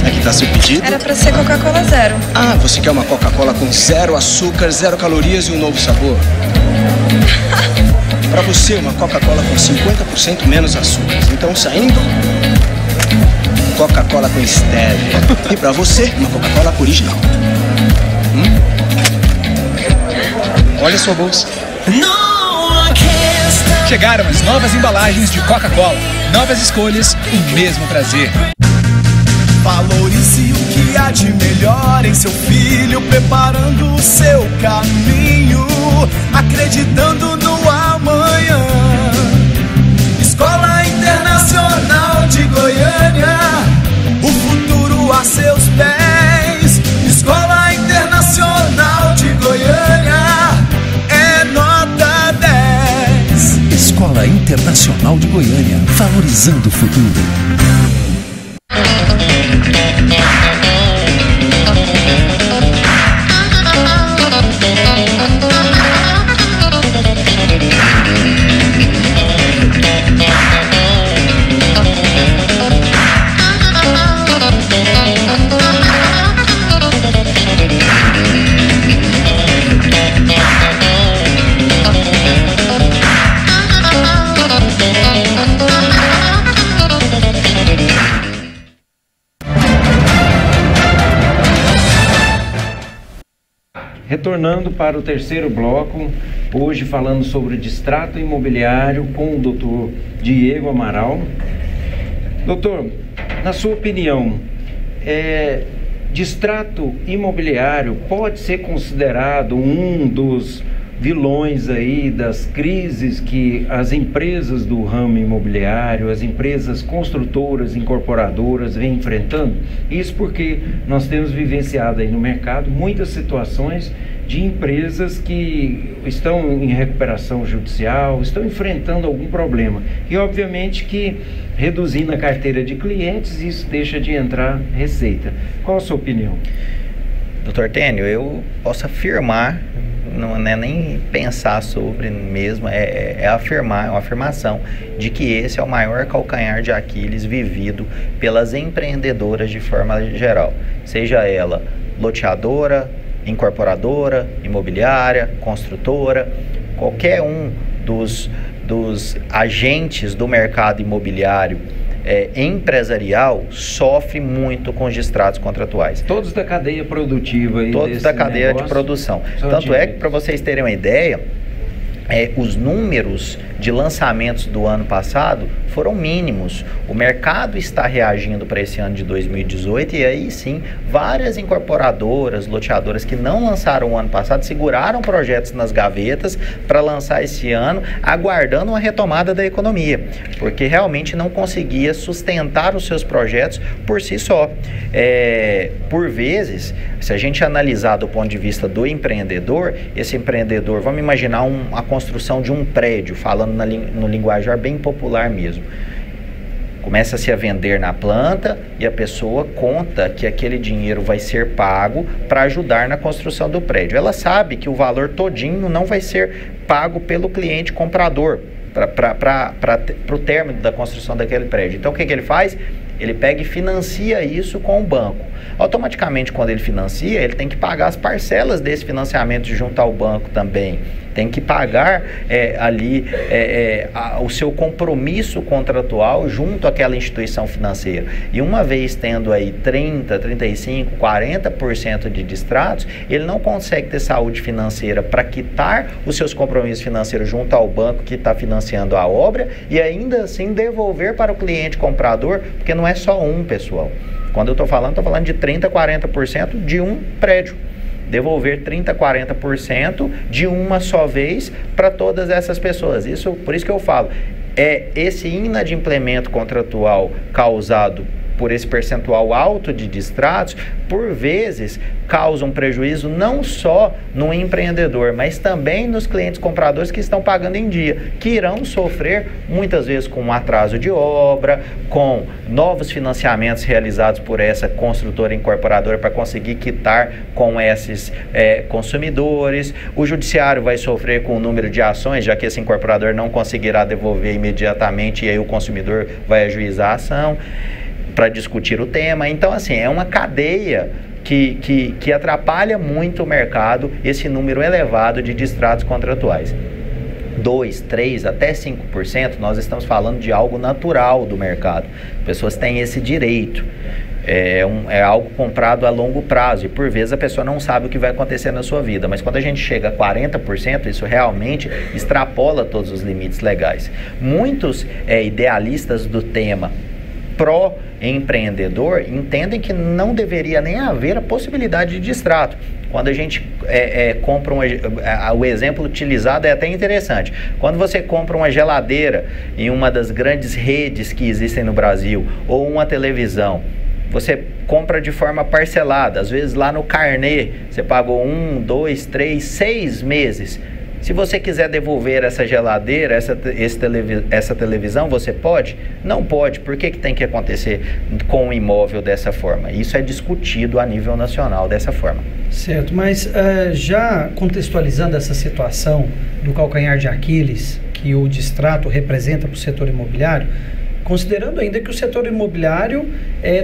Aqui tá seu pedido. Era pra ser Coca-Cola zero. Ah, você quer uma Coca-Cola com 0 açúcar, 0 calorias e um novo sabor? Pra você, uma Coca-Cola com 50% menos açúcar. Então, saindo, Coca-Cola com stevia. E pra você, uma Coca-Cola original. Olha a sua bolsa. Chegaram as novas embalagens de Coca-Cola. Novas escolhas, o mesmo prazer. Valorize o que há de melhor em seu filho, preparando o seu caminho, acreditando no amanhã. Escola Internacional de Goiânia, o futuro a seus pés. Escola Internacional de Goiânia, é nota 10. Escola Internacional de Goiânia, valorizando o futuro. retornando para o terceiro bloco, hoje falando sobre distrato imobiliário com o doutor Diego Amaral. Doutor, na sua opinião, distrato imobiliário pode ser considerado um dos vilões aí das crises que as empresas do ramo imobiliário, as empresas construtoras, incorporadoras vêm enfrentando? Isso porque nós temos vivenciado aí no mercado muitas situações de empresas que estão em recuperação judicial, estão enfrentando algum problema. E obviamente que reduzindo a carteira de clientes, isso deixa de entrar receita. Qual a sua opinião? Doutor Tênio, eu posso afirmar, não é nem pensar sobre mesmo, afirmar, é uma afirmação de que esse é o maior calcanhar de Aquiles vivido pelas empreendedoras de forma geral, seja ela loteadora, incorporadora, imobiliária, construtora, qualquer um dos agentes do mercado imobiliário empresarial sofre muito com os distratos contratuais. Todos da cadeia produtiva. Todos da cadeia de produção. Tanto é que, para vocês terem uma ideia, os números de lançamentos do ano passado foram mínimos. O mercado está reagindo para esse ano de 2018 e aí sim, várias incorporadoras, loteadoras que não lançaram o ano passado, seguraram projetos nas gavetas para lançar esse ano, aguardando uma retomada da economia, porque realmente não conseguia sustentar os seus projetos por si só. Por vezes, se a gente analisar do ponto de vista do empreendedor, esse empreendedor, vamos imaginar a construção de um prédio, falando no linguajar bem popular mesmo. Começa-se a vender na planta e a pessoa conta que aquele dinheiro vai ser pago para ajudar na construção do prédio. Ela sabe que o valor todinho não vai ser pago pelo cliente comprador para o término da construção daquele prédio. Então, o que ele faz? Ele pega e financia isso com o banco. Automaticamente, quando ele financia, ele tem que pagar as parcelas desse financiamento junto ao banco também. Tem que pagar o seu compromisso contratual junto àquela instituição financeira. E uma vez tendo aí 30%, 35%, 40% de distratos, ele não consegue ter saúde financeira para quitar os seus compromissos financeiros junto ao banco que está financiando a obra e ainda assim devolver para o cliente comprador, porque não é só um, pessoal. Quando eu estou falando de 30%, 40% de um prédio. Devolver 30%, 40% de uma só vez para todas essas pessoas. Por isso que eu falo, esse inadimplemento contratual causado por esse percentual alto de distratos, por vezes causa um prejuízo não só no empreendedor, mas também nos clientes compradores que estão pagando em dia, que irão sofrer muitas vezes com um atraso de obra, com novos financiamentos realizados por essa construtora incorporadora para conseguir quitar com esses consumidores. O judiciário vai sofrer com o número de ações, já que esse incorporador não conseguirá devolver imediatamente e aí o consumidor vai ajuizar a ação para discutir o tema. Então, assim, é uma cadeia que atrapalha muito o mercado, esse número elevado de distratos contratuais. 2%, 3%, até 5%, nós estamos falando de algo natural do mercado. Pessoas têm esse direito. É algo comprado a longo prazo e por vezes a pessoa não sabe o que vai acontecer na sua vida, mas quando a gente chega a 40%, isso realmente extrapola todos os limites legais. Muitos idealistas do tema pró-empreendedor entendem que não deveria nem haver a possibilidade de distrato. Quando a gente compra o exemplo utilizado é até interessante. Quando você compra uma geladeira em uma das grandes redes que existem no Brasil, ou uma televisão, você compra de forma parcelada. Às vezes lá no carnê você pagou 1, 2, 3, 6 meses. Se você quiser devolver essa geladeira, essa televisão, você pode? Não pode. Por que tem que acontecer com o imóvel dessa forma? Isso é discutido a nível nacional dessa forma. Certo, mas já contextualizando essa situação do calcanhar de Aquiles que o distrato representa para o setor imobiliário, considerando ainda que o setor imobiliário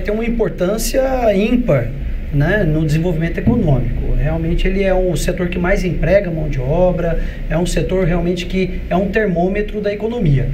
tem uma importância ímpar, né, no desenvolvimento econômico. Realmente ele é um setor que mais emprega mão de obra, é um setor realmente que é um termômetro da economia.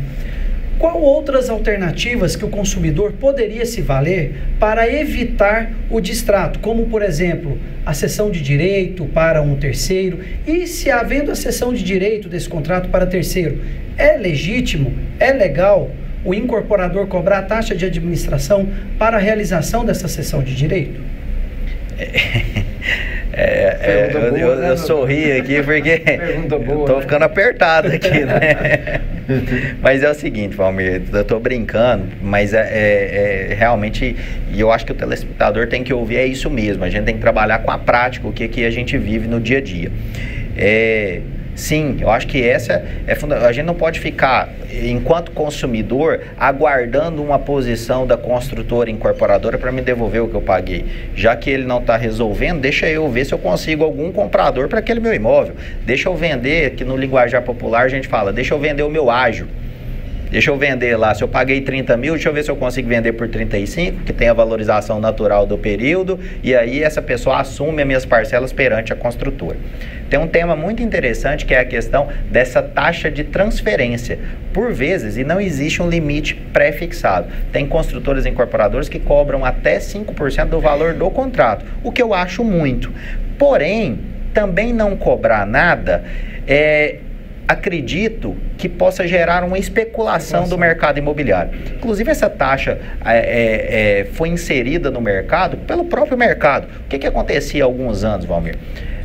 Qual outras alternativas que o consumidor poderia se valer para evitar o distrato, como, por exemplo, a cessão de direito para um terceiro? E se havendo a cessão de direito desse contrato para terceiro, é legítimo, é legal o incorporador cobrar a taxa de administração para a realização dessa cessão de direito? Eu sorri aqui porque estou ficando apertado aqui, né? Mas é o seguinte, Valmir, eu estou brincando, mas realmente, e eu acho que o telespectador tem que ouvir, é isso mesmo, a gente tem que trabalhar com a prática, o que a gente vive no dia a dia. Sim, eu acho que essa é fundamental. A gente não pode ficar, enquanto consumidor, aguardando uma posição da construtora incorporadora para me devolver o que eu paguei. Já que ele não está resolvendo, deixa eu ver se eu consigo algum comprador para aquele meu imóvel. Deixa eu vender, que no linguajar popular a gente fala, deixa eu vender o meu ágio. Deixa eu vender lá, se eu paguei 30 mil, deixa eu ver se eu consigo vender por 35, que tem a valorização natural do período, e aí essa pessoa assume as minhas parcelas perante a construtora. Tem um tema muito interessante que é a questão dessa taxa de transferência. Por vezes, e não existe um limite pré-fixado, tem construtoras incorporadoras que cobram até 5% do valor do contrato, o que eu acho muito. Porém, também não cobrar nada acredito que possa gerar uma especulação do mercado imobiliário. Inclusive, essa taxa foi inserida no mercado pelo próprio mercado. O que acontecia há alguns anos, Valmir?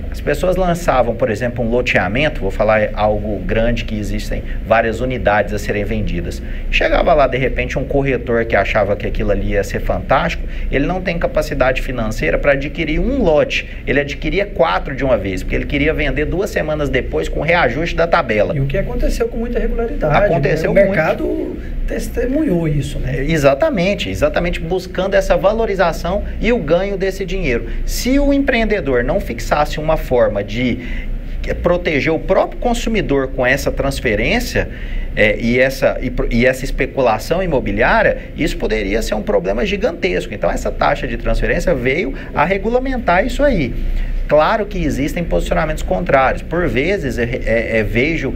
As pessoas lançavam, por exemplo, um loteamento, vou falar algo grande que existem várias unidades a serem vendidas. Chegava lá, de repente, um corretor que achava que aquilo ali ia ser fantástico, ele não tem capacidade financeira para adquirir um lote, ele adquiria 4 de uma vez, porque ele queria vender 2 semanas depois com reajuste da tabela. E o que aconteceu com muita regularidade. Aconteceu muito. O mercado testemunhou isso, né? Exatamente buscando essa valorização e o ganho desse dinheiro. Se o empreendedor não fixasse uma forma de proteger o próprio consumidor com essa transferência e essa especulação imobiliária, isso poderia ser um problema gigantesco. Então, essa taxa de transferência veio a regulamentar isso aí. Claro que existem posicionamentos contrários. Por vezes, vejo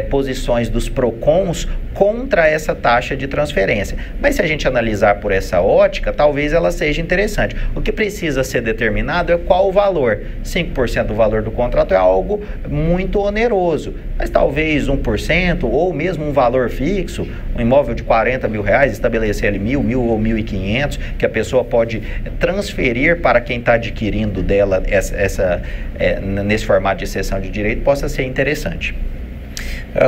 posições dos PROCONs contra essa taxa de transferência. Mas se a gente analisar por essa ótica, talvez ela seja interessante. O que precisa ser determinado é qual o valor. 5% do valor do contrato é algo muito oneroso. Mas talvez 1% ou mesmo um valor fixo, um imóvel de 40 mil reais, estabelecer ali 1.000 ou 1.500, que a pessoa pode transferir para quem está adquirindo dela nesse formato de cessão de direito, possa ser interessante.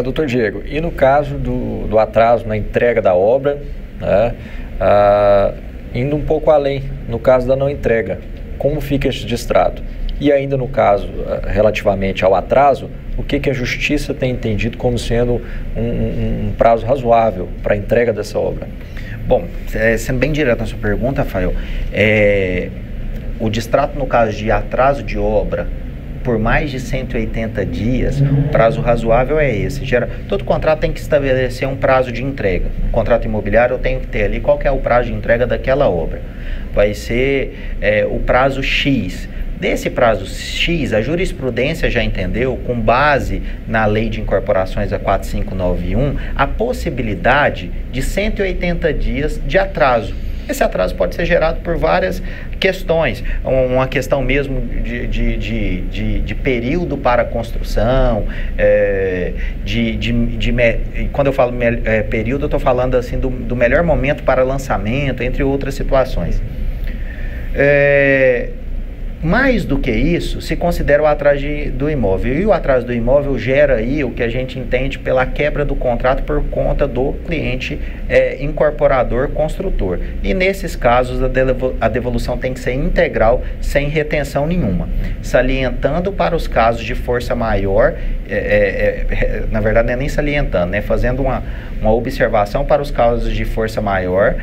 Doutor Diego, e no caso do atraso na entrega da obra, né, indo um pouco além, no caso da não entrega, como fica esse distrato? E ainda no caso, relativamente ao atraso, o que a Justiça tem entendido como sendo um prazo razoável para a entrega dessa obra? Bom, sendo bem direto na sua pergunta, Rafael, o distrato no caso de atraso de obra por mais de 180 dias, o prazo razoável é esse. Todo contrato tem que estabelecer um prazo de entrega. Um contrato imobiliário eu tenho que ter ali qual que é o prazo de entrega daquela obra. Vai ser o prazo X. Desse prazo X, a jurisprudência já entendeu, com base na Lei de Incorporações a 4591, a possibilidade de 180 dias de atraso. Esse atraso pode ser gerado por várias questões, uma questão mesmo de período para construção, quando eu falo período, eu estou falando assim do melhor momento para lançamento, entre outras situações. Mais do que isso, se considera o atraso do imóvel. E o atraso do imóvel gera aí o que a gente entende pela quebra do contrato por conta do cliente incorporador construtor. E nesses casos a devolução tem que ser integral, sem retenção nenhuma. Salientando para os casos de força maior, na verdade não é nem salientando, né? Fazendo uma observação para os casos de força maior,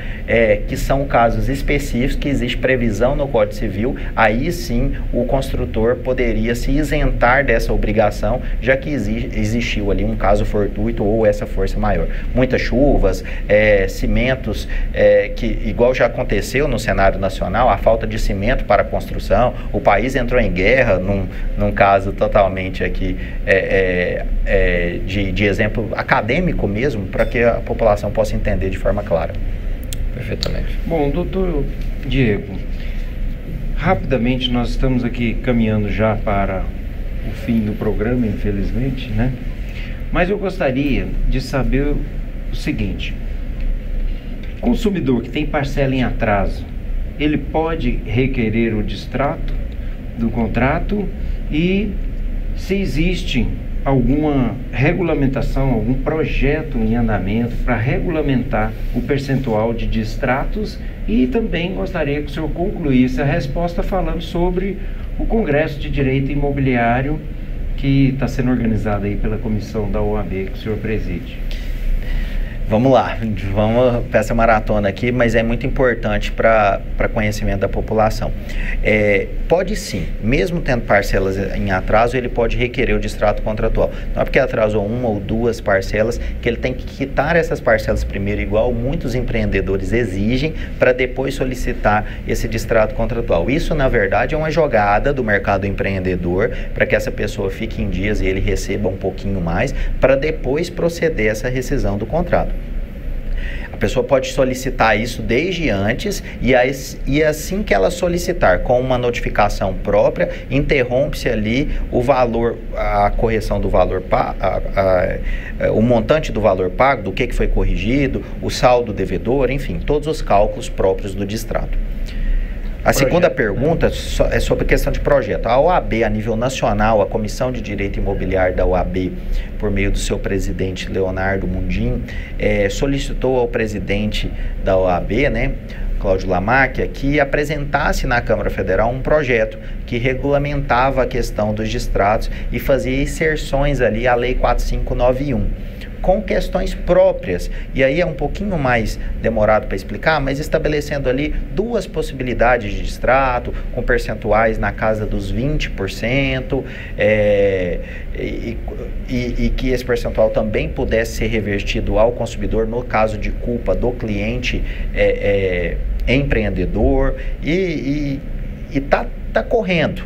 que são casos específicos, que existe previsão no Código Civil, aí sim sim o construtor poderia se isentar dessa obrigação, já que existiu ali um caso fortuito ou essa força maior. Muitas chuvas, cimentos, que igual já aconteceu no cenário nacional, a falta de cimento para a construção, o país entrou em guerra, num caso totalmente aqui de exemplo acadêmico mesmo, para que a população possa entender de forma clara. Perfeitamente. Bom, doutor Diego, rapidamente nós estamos aqui caminhando já para o fim do programa, infelizmente, né? Mas eu gostaria de saber o seguinte: consumidor que tem parcela em atraso, ele pode requerer o distrato do contrato? E se existe alguma regulamentação, algum projeto em andamento para regulamentar o percentual de distratos? E também gostaria que o senhor concluísse a resposta falando sobre o Congresso de Direito Imobiliário que está sendo organizado aí pela comissão da OAB que o senhor preside. Vamos lá, vamos para essa maratona aqui, mas é muito importante para conhecimento da população. Pode sim, mesmo tendo parcelas em atraso, ele pode requerer o distrato contratual. Não é porque atrasou uma ou duas parcelas que ele tem que quitar essas parcelas primeiro, igual muitos empreendedores exigem, para depois solicitar esse distrato contratual. Isso, na verdade, é uma jogada do mercado empreendedor para que essa pessoa fique em dias e ele receba um pouquinho mais, para depois proceder a essa rescisão do contrato. A pessoa pode solicitar isso desde antes e assim que ela solicitar com uma notificação própria, interrompe-se ali o valor, a correção do valor, o montante do valor pago, do que foi corrigido, o saldo devedor, enfim, todos os cálculos próprios do distrato. A segunda pergunta é sobre questão de projeto. A OAB, a nível nacional, a Comissão de Direito Imobiliário da OAB, por meio do seu presidente Leonardo Mundim, solicitou ao presidente da OAB, né, Cláudio Lamáquia, que apresentasse na Câmara Federal um projeto que regulamentava a questão dos distratos e fazia inserções ali à Lei 4591. Com questões próprias, e aí é um pouquinho mais demorado para explicar, mas estabelecendo ali duas possibilidades de distrato, com percentuais na casa dos 20%, e que esse percentual também pudesse ser revertido ao consumidor no caso de culpa do cliente empreendedor, e está correndo.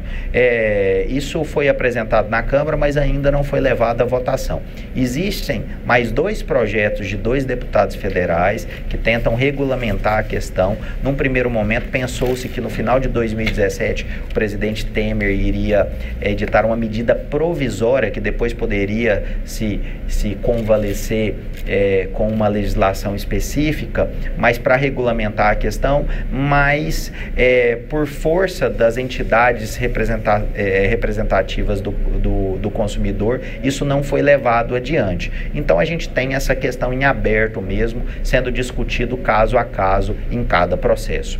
Isso foi apresentado na Câmara, mas ainda não foi levado à votação. Existem mais dois projetos de 2 deputados federais que tentam regulamentar a questão. Num primeiro momento, pensou-se que no final de 2017 o presidente Temer iria editar uma medida provisória que depois poderia se convalescer com uma legislação específica, mas para regulamentar a questão, mas por força das entidades representativas do consumidor, isso não foi levado adiante. Então a gente tem essa questão em aberto mesmo, sendo discutido caso a caso em cada processo.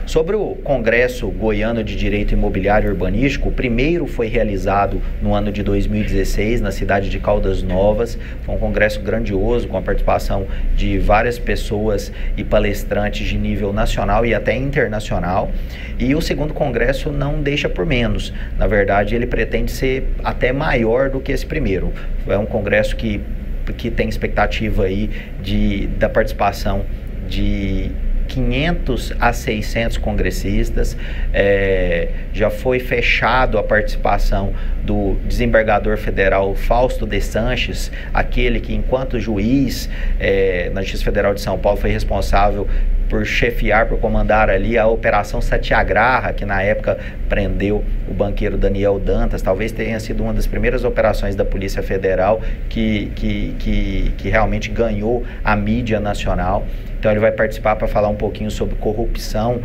Sobre o Congresso Goiano de Direito Imobiliário e Urbanístico, o primeiro foi realizado no ano de 2016, na cidade de Caldas Novas. Foi um congresso grandioso, com a participação de várias pessoas e palestrantes de nível nacional e até internacional. E o segundo congresso não deixa por menos. Na verdade, ele pretende ser até maior do que esse primeiro. É um congresso que tem expectativa aí da participação de 500 a 600 congressistas. Já foi fechado a participação do desembargador federal Fausto de Sanches, aquele que, enquanto juiz na Justiça Federal de São Paulo, foi responsável por chefiar, por comandar ali a Operação Satyagraha, que na época prendeu o banqueiro Daniel Dantas. Talvez tenha sido uma das primeiras operações da Polícia Federal que realmente ganhou a mídia nacional. Então ele vai participar para falar um pouquinho sobre corrupção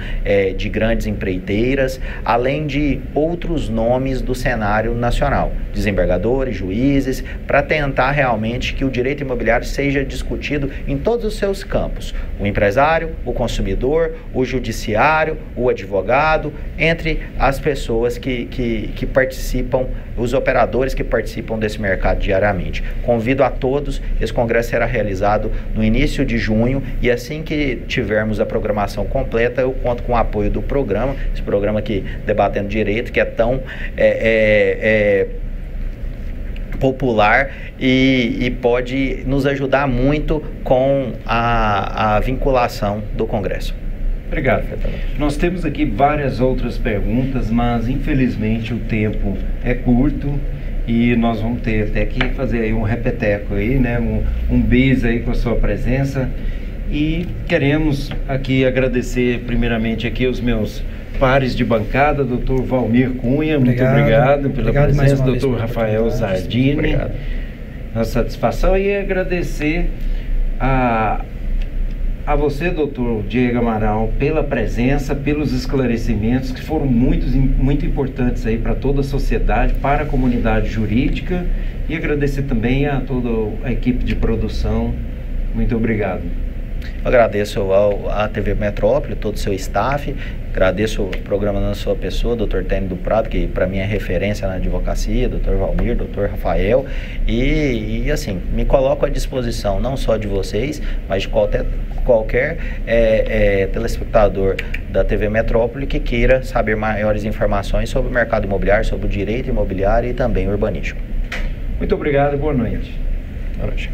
de grandes empreiteiras, além de outros nomes do cenário nacional, desembargadores, juízes, para tentar realmente que o direito imobiliário seja discutido em todos os seus campos. O empresário, o consumidor, o judiciário, o advogado, entre as pessoas que participam, os operadores que participam desse mercado diariamente. Convido a todos, esse congresso será realizado no início de junho e assim que tivermos a programação completa, eu conto com o apoio do programa, esse programa aqui, Debatendo Direito, que é tão popular e pode nos ajudar muito com a vinculação do Congresso. Obrigado. Nós temos aqui várias outras perguntas, mas infelizmente o tempo é curto e nós vamos ter até que fazer aí um repeteco aí, né? Um bis aí com a sua presença e queremos aqui agradecer primeiramente aqui os meus pares de bancada, doutor Valmir Cunha, muito obrigado pela presença, doutor Rafael Zardini, a satisfação, e agradecer a você, doutor Diego Amaral, pela presença, pelos esclarecimentos que foram muito importantes aí para toda a sociedade, para a comunidade jurídica, e agradecer também a toda a equipe de produção. Muito obrigado. Agradeço à TV Metrópole, todo o seu staff, agradeço o programa na sua pessoa, Dr. Tênio do Prado, que para mim é referência na advocacia, Dr. Valmir, Dr. Rafael, e assim, me coloco à disposição não só de vocês, mas de qualquer telespectador da TV Metrópole que queira saber maiores informações sobre o mercado imobiliário, sobre o direito imobiliário e também urbanístico. Muito obrigado e boa noite. Boa noite.